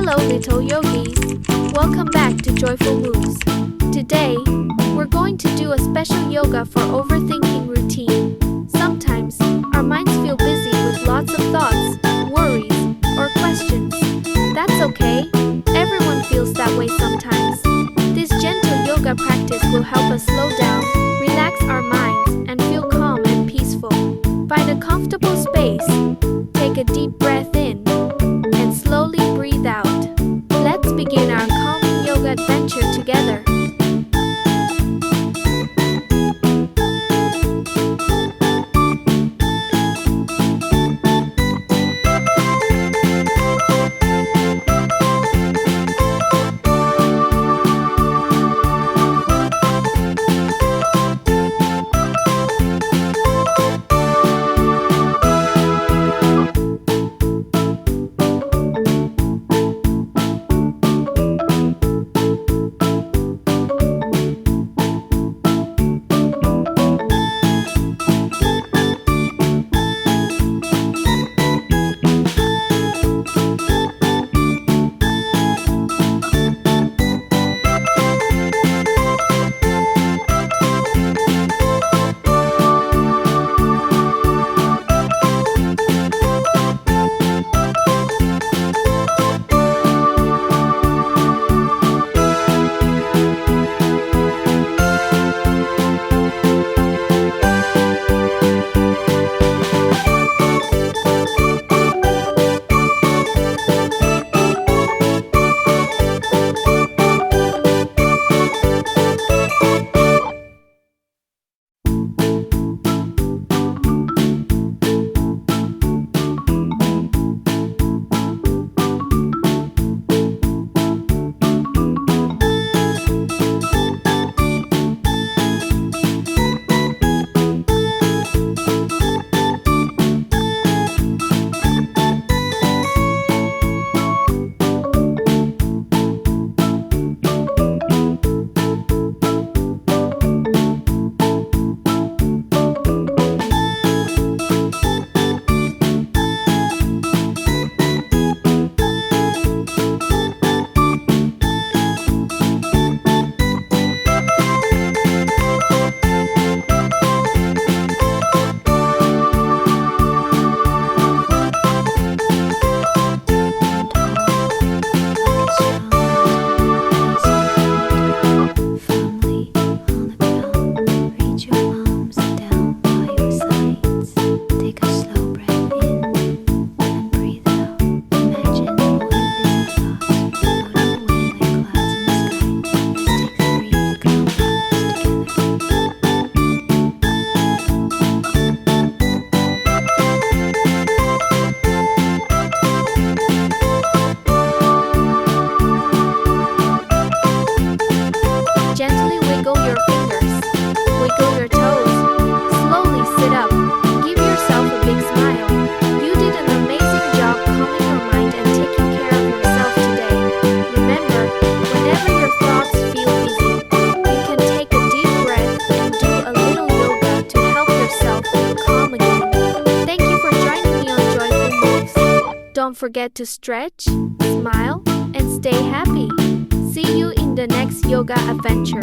Hello little yogis, welcome back to Joyful Moves. Today, we're going to do a special yoga for overthinking routine. Sometimes, our minds feel busy with lots of thoughts, worries, or questions. That's okay, everyone feels that way sometimes. This gentle yoga practice will help us slow down, relax our minds, and feel calm and peaceful. Find a comfortable space, take a deep breath in, and slowly breathe out. Let's begin our calming yoga adventure together. Gently wiggle your fingers, wiggle your toes, slowly sit up, give yourself a big smile. You did an amazing job calming your mind and taking care of yourself today. Remember, whenever your thoughts feel busy, you can take a deep breath and do a little yoga to help yourself feel calm again. Thank you for joining me on Joyful Moves. Don't forget to stretch, smile, and stay happy. See you in the next yoga adventure.